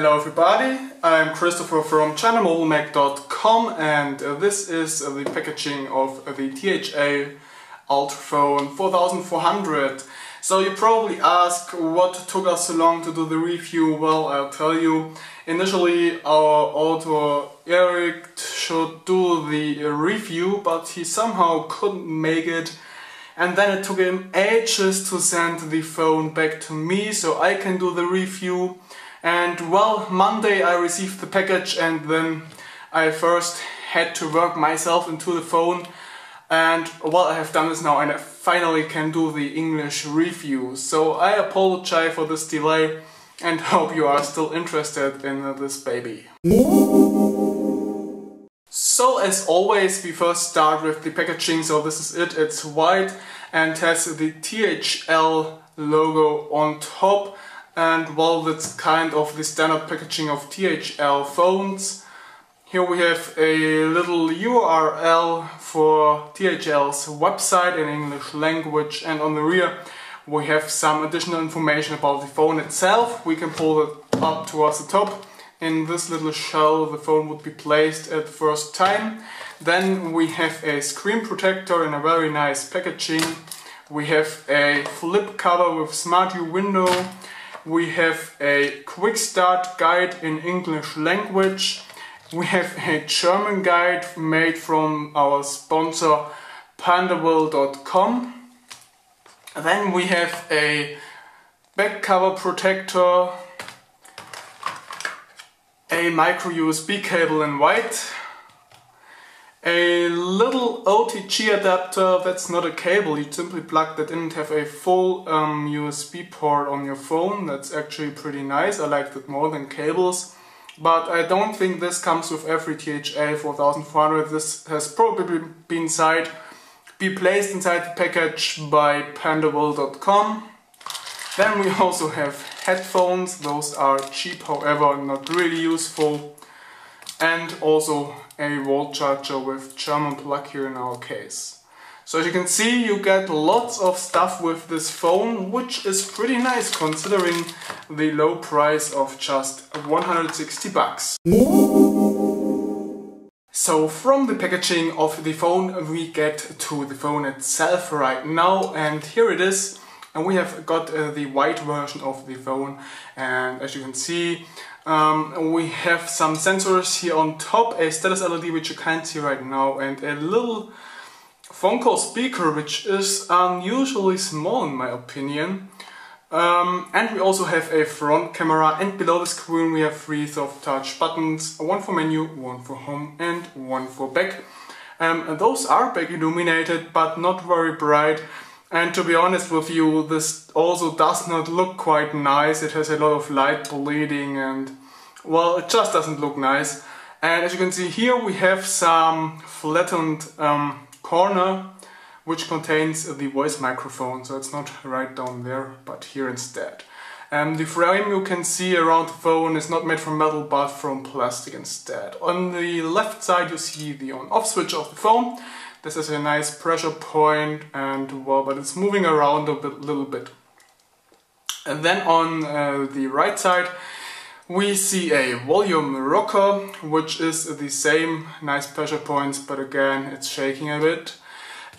Hello everybody, I'm Christopher from ChinaMobileMag.com and this is the packaging of the THL Ultraphone 4400. So you probably ask what took us so long to do the review. Well, I'll tell you. Initially our author Eric should do the review, but he somehow couldn't make it. And then it took him ages to send the phone back to me so I can do the review. And well, Monday I received the package and then I first had to work myself into the phone. And well, I have done this now and I finally can do the English review. So I apologize for this delay and hope you are still interested in this baby. So as always, we first start with the packaging. So this is it, it's white and has the THL logo on top. And well, that's kind of the standard packaging of THL phones. Here we have a little URL for THL's website in English language, and on the rear we have some additional information about the phone itself. We can pull it up towards the top. In this little shell the phone would be placed at the first time. Then we have a screen protector in a very nice packaging. We have a flip cover with Smart View window. We have a quick start guide in English language. We have a German guide made from our sponsor pandawill.com. Then we have a back cover protector, a micro USB cable in white, a little OTG adapter. That's not a cable, you simply plug that in and have a full USB port on your phone. That's actually pretty nice, I like that more than cables. But I don't think this comes with every THL 4400. This has probably been placed inside the package by pandawill.com. Then we also have headphones. Those are cheap, however not really useful. And also a wall charger with German plug here in our case. So as you can see, you get lots of stuff with this phone, which is pretty nice considering the low price of just 160 bucks. So from the packaging of the phone we get to the phone itself right now, and here it is. And we have got the white version of the phone, and as you can see we have some sensors here on top, a status LED which you can't see right now, and a little phone call speaker which is unusually small in my opinion. And we also have a front camera, and below the screen we have 3 soft touch buttons, one for menu, one for home and one for back. And those are back illuminated but not very bright. And to be honest with you, this also does not look quite nice. It has a lot of light bleeding and well, it just doesn't look nice. And as you can see here we have some flattened corner which contains the voice microphone, so it's not right down there but here instead. The frame you can see around the phone is not made from metal but from plastic instead. On the left side you see the on-off switch of the phone. This is a nice pressure point, and well, but it's moving around a little bit. And then on the right side we see a volume rocker, which is the same nice pressure points, but again it's shaking a bit.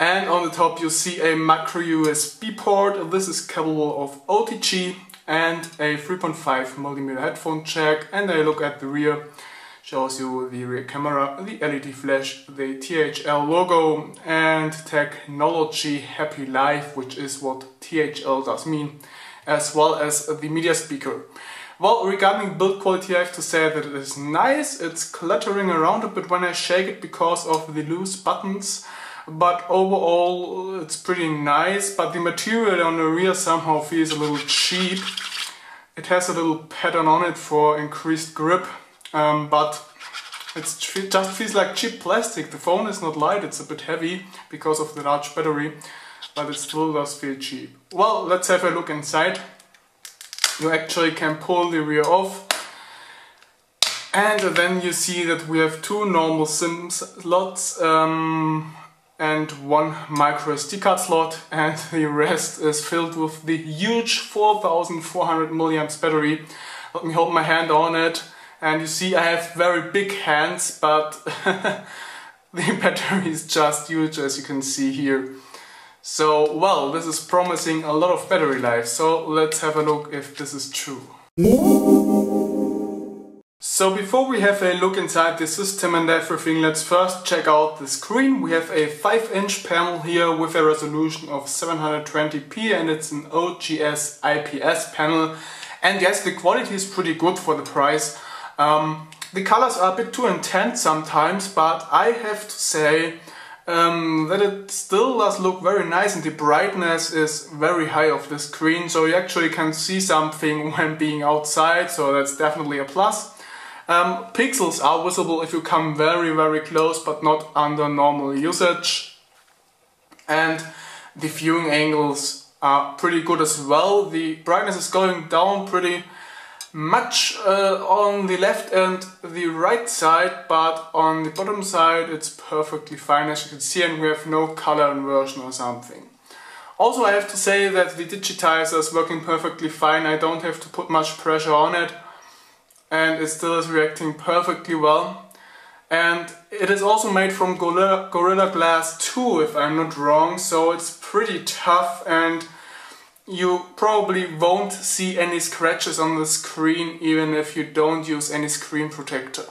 And on the top you see a micro USB port. This is capable of OTG and a 3.5mm headphone jack. And a look at the rear shows you the rear camera, the LED flash, the THL logo and technology happy life, which is what THL does mean, as well as the media speaker. Well, regarding build quality I have to say that it is nice. It's clattering around a bit when I shake it because of the loose buttons, but overall it's pretty nice. But the material on the rear somehow feels a little cheap. It has a little pattern on it for increased grip. But it just feels like cheap plastic. The phone is not light, it's a bit heavy because of the large battery, but it still does feel cheap. Well, let's have a look inside. You actually can pull the rear off, and then you see that we have 2 normal SIM slots and 1 micro SD card slot, and the rest is filled with the huge 4400 mAh battery. Let me hold my hand on it, and you see I have very big hands, but the battery is just huge, as you can see here. So, well, this is promising a lot of battery life, so let's have a look if this is true. So before we have a look inside the system and everything, let's first check out the screen. We have a 5-inch panel here with a resolution of 720p, and it's an OGS IPS panel. And yes, the quality is pretty good for the price. The colors are a bit too intense sometimes, but I have to say that it still does look very nice, and the brightness is very high of the screen, so you actually can see something when being outside, so that's definitely a plus. Pixels are visible if you come very close, but not under normal usage. And the viewing angles are pretty good as well. The brightness is going down pretty much on the left and the right side, but on the bottom side it's perfectly fine, as you can see, and we have no color inversion or something. Also, I have to say that the digitizer is working perfectly fine. I don't have to put much pressure on it, and it still is reacting perfectly well. And it is also made from Gorilla Glass 2, if I'm not wrong, so it's pretty tough, and you probably won't see any scratches on the screen even if you don't use any screen protector.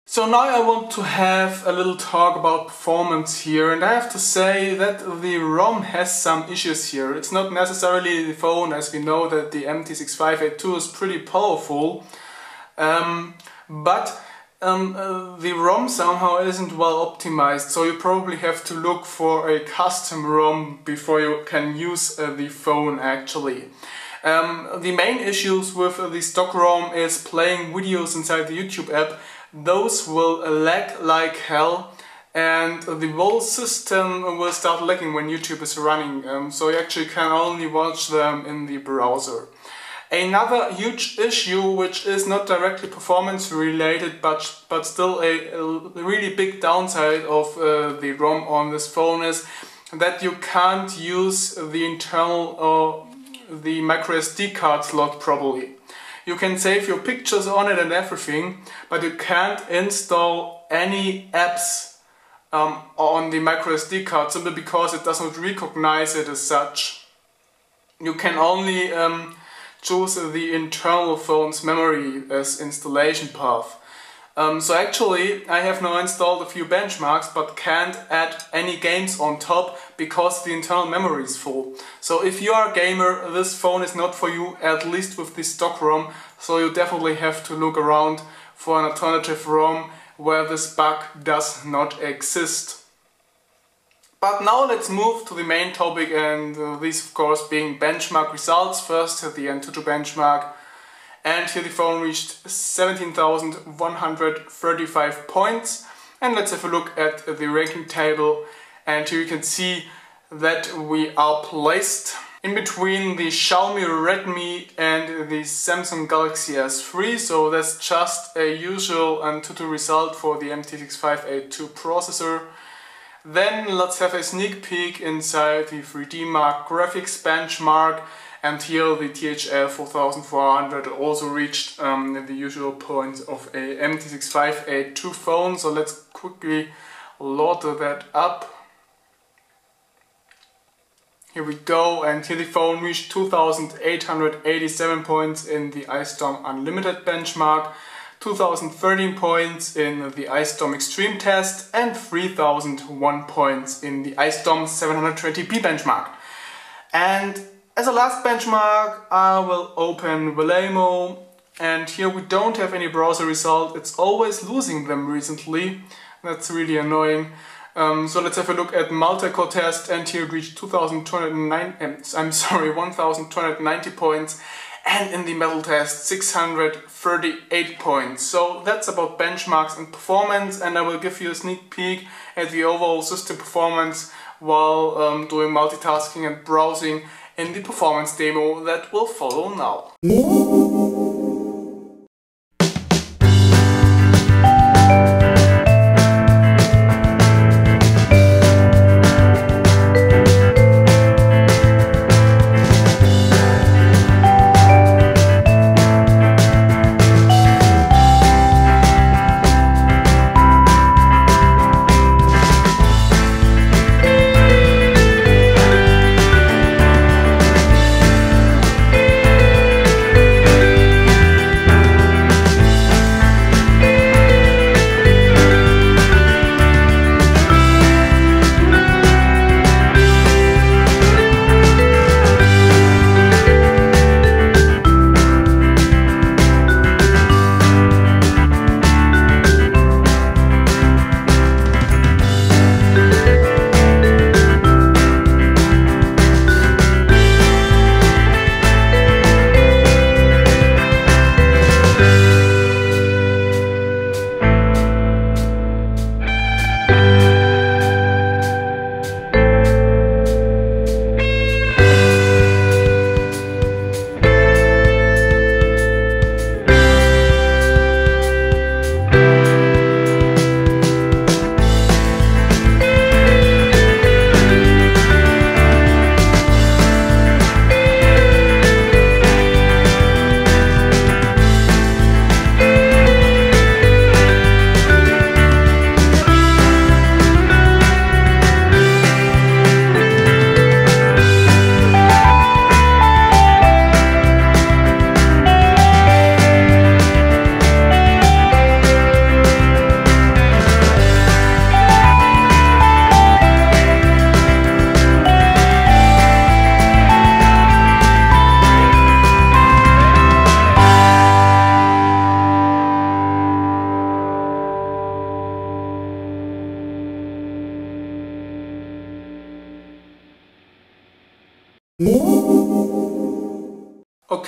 So now I want to have a little talk about performance here, and I have to say that the ROM has some issues here. It's not necessarily the phone, as we know that the MT6582 is pretty powerful, but the ROM somehow isn't well optimized, so you probably have to look for a custom ROM before you can use the phone actually. The main issues with the stock ROM is playing videos inside the YouTube app. Those will lag like hell, and the whole system will start lagging when YouTube is running, so you actually can only watch them in the browser. Another huge issue, which is not directly performance related, but still a really big downside of the ROM on this phone, is that you can't use the internal or the microSD card slot properly. You can save your pictures on it and everything, but you can't install any apps on the microSD card simply because it doesn't recognize it as such. You can only choose the internal phone's memory as installation path. So actually I have now installed a few benchmarks, but can't add any games on top because the internal memory is full. So if you are a gamer, this phone is not for you, at least with the stock ROM, so you definitely have to look around for an alternative ROM where this bug does not exist. But now let's move to the main topic, and these of course being benchmark results. First the Antutu benchmark, and here the phone reached 17,135 points. And let's have a look at the ranking table, and here you can see that we are placed in between the Xiaomi Redmi and the Samsung Galaxy S3, so that's just a usual Antutu result for the MT6582 processor. Then let's have a sneak peek inside the 3D Mark graphics benchmark, and here the THL 4400 also reached the usual points of a MT6582 phone. So let's quickly load that up. Here we go, and here the phone reached 2,887 points in the iStorm Unlimited benchmark, 2,013 points in the iStorm Extreme test, and 3,001 points in the iStorm 720p benchmark. And as a last benchmark, I will open Valemo, and here we don't have any browser result. It's always losing them recently. That's really annoying. So let's have a look at Multicore test, and here it reached 1,290 points, and in the metal test 638 points. So that's about benchmarks and performance, and I will give you a sneak peek at the overall system performance while doing multitasking and browsing in the performance demo that will follow now.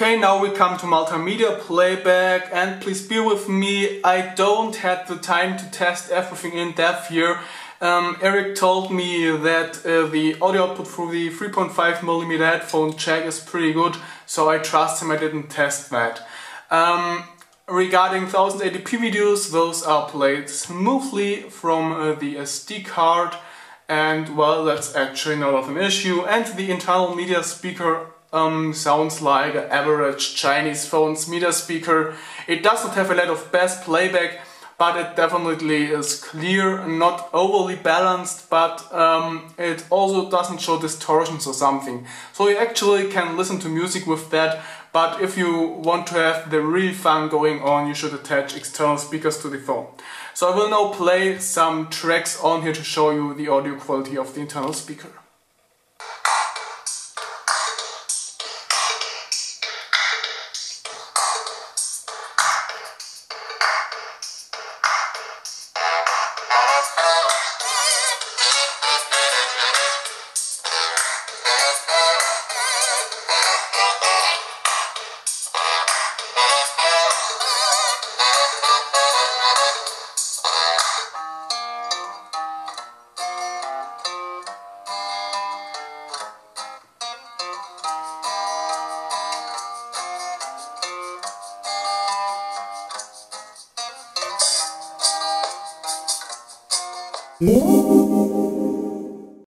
Okay, now we come to multimedia playback, and please bear with me, I don't have the time to test everything in depth here. Eric told me that the audio output for the 3.5mm headphone jack is pretty good, so I trust him, I didn't test that. Regarding 1080p videos, those are played smoothly from the SD card, and well, that's actually not of an issue. And the internal media speaker sounds like an average Chinese phone's media speaker. It does not have a lot of bass playback, but it definitely is clear, not overly balanced, but it also doesn't show distortions or something. So you actually can listen to music with that, but if you want to have the real fun going on, you should attach external speakers to the phone. So I will now play some tracks on here to show you the audio quality of the internal speaker.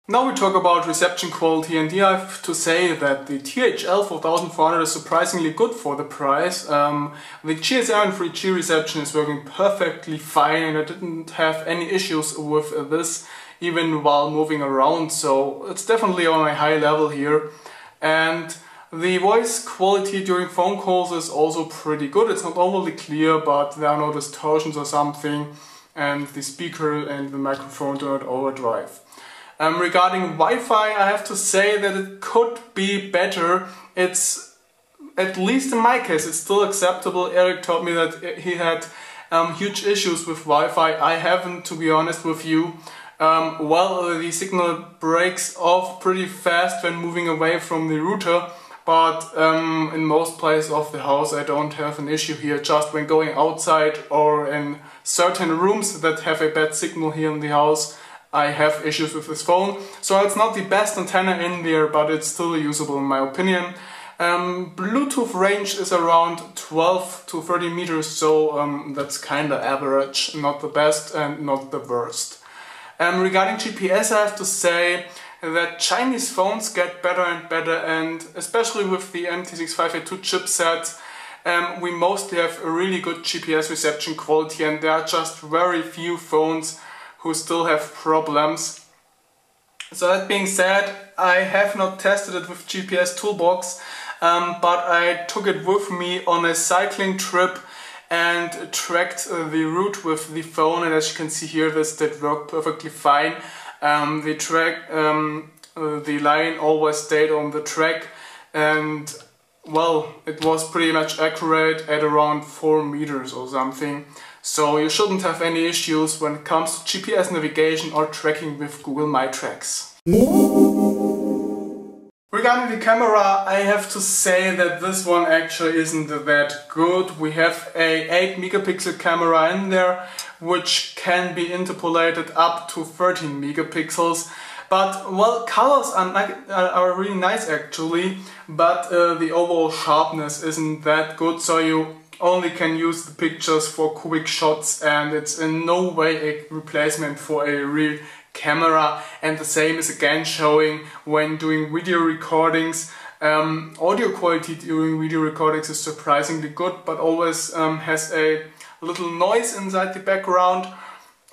Now we talk about reception quality, and here I have to say that the THL 4400 is surprisingly good for the price. The GSM 3G reception is working perfectly fine, and I didn't have any issues with this even while moving around, so it's definitely on a high level here. And the voice quality during phone calls is also pretty good. It's not overly clear, but there are no distortions or something, and the speaker and the microphone do not overdrive. Regarding Wi-Fi, I have to say that it could be better. It's, at least in my case, it's still acceptable. Eric told me that he had huge issues with Wi-Fi. I haven't, to be honest with you. Well, the signal breaks off pretty fast when moving away from the router, but in most places of the house I don't have an issue here. Just when going outside or in certain rooms that have a bad signal here in the house, I have issues with this phone. So it's not the best antenna in there, but it's still usable in my opinion. Bluetooth range is around 12 to 30 meters, so that's kinda average, not the best and not the worst. Regarding GPS, I have to say that Chinese phones get better and better, and especially with the MT6582 chipset, we mostly have a really good GPS reception quality, and there are just very few phones who still have problems. So that being said, I have not tested it with GPS Toolbox, but I took it with me on a cycling trip and tracked the route with the phone, and as you can see here, this did work perfectly fine. The line always stayed on the track, and well, it was pretty much accurate at around 4 meters or something. So you shouldn't have any issues when it comes to GPS navigation or tracking with Google My Tracks. Regarding the camera, I have to say that this one actually isn't that good. We have a 8 megapixel camera in there, which can be interpolated up to 13 megapixels. But well, colors are really nice actually, but the overall sharpness isn't that good, so you only can use the pictures for quick shots, and it's in no way a replacement for a real camera. And the same is again showing when doing video recordings. Audio quality during video recordings is surprisingly good, but always has a little noise inside the background,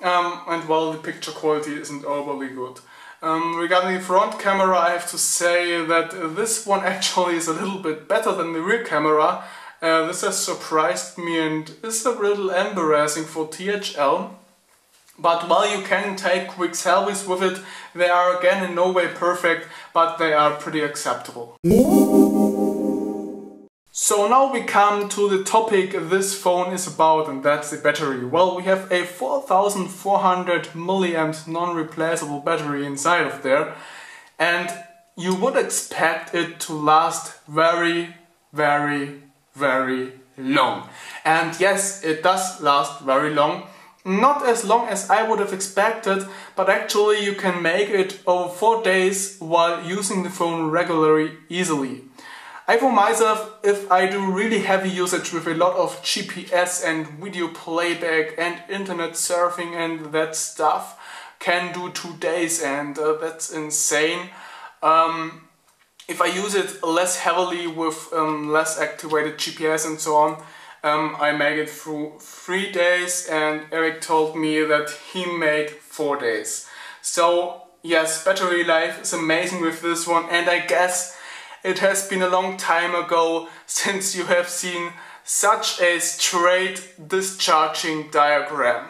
and well, the picture quality isn't overly good. Regarding the front camera, I have to say that this one actually is a little bit better than the rear camera. This has surprised me and is a little embarrassing for THL. But while you can take quick selfies with it, they are again in no way perfect, but they are pretty acceptable. So now we come to the topic this phone is about, and that's the battery. Well, we have a 4400 milliamp non-replaceable battery inside of there, and you would expect it to last very very, very long. And yes, it does last very long. Not as long as I would have expected, but actually you can make it over 4 days while using the phone regularly easily. I for myself, if I do really heavy usage with a lot of GPS and video playback and internet surfing and that stuff, can do 2 days, and that's insane. If I use it less heavily with less activated GPS and so on, I make it through 3 days, and Eric told me that he made 4 days. So yes, battery life is amazing with this one, and I guess it has been a long time ago since you have seen such a straight discharging diagram.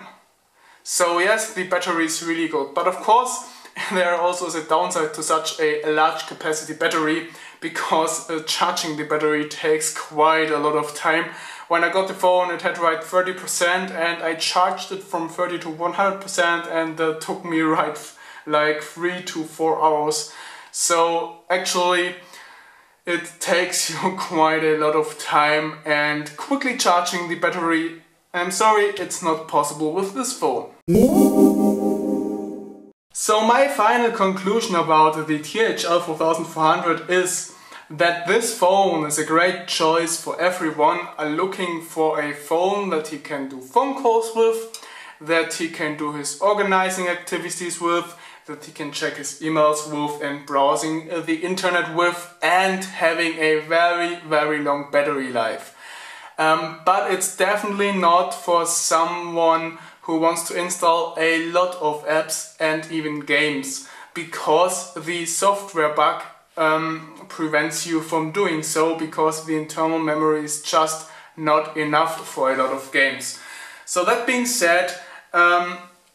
So yes, the battery is really good, but of course there also is a downside to such a large capacity battery, because charging the battery takes quite a lot of time. When I got the phone it had right 30%, and I charged it from 30 to 100%, and that took me right like 3 to 4 hours. So actually it takes you quite a lot of time, and quickly charging the battery, I'm sorry, it's not possible with this phone. So my final conclusion about the THL 4400 is that this phone is a great choice for everyone looking for a phone that he can do phone calls with, that he can do his organizing activities with, that he can check his emails with and browsing the internet with, and having a very, very long battery life. But it's definitely not for someone who wants to install a lot of apps and even games, because the software bug prevents you from doing so, because the internal memory is just not enough for a lot of games. So that being said,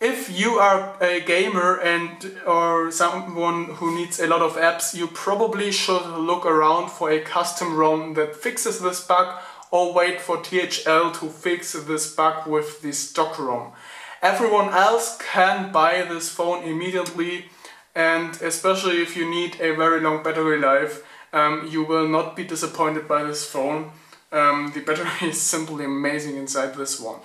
if you are a gamer or someone who needs a lot of apps, you probably should look around for a custom ROM that fixes this bug, or wait for THL to fix this bug with the stock ROM. Everyone else can buy this phone immediately, and especially if you need a very long battery life, you will not be disappointed by this phone. The battery is simply amazing inside this one.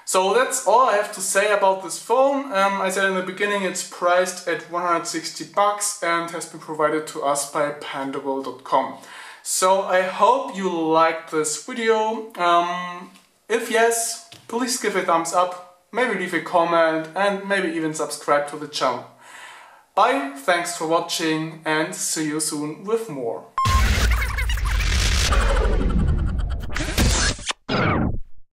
So that's all I have to say about this phone. I said in the beginning it's priced at 160 bucks and has been provided to us by pandable.com. So I hope you liked this video. If yes, please give a thumbs up, maybe leave a comment, and maybe even subscribe to the channel. Bye, thanks for watching, and see you soon with more.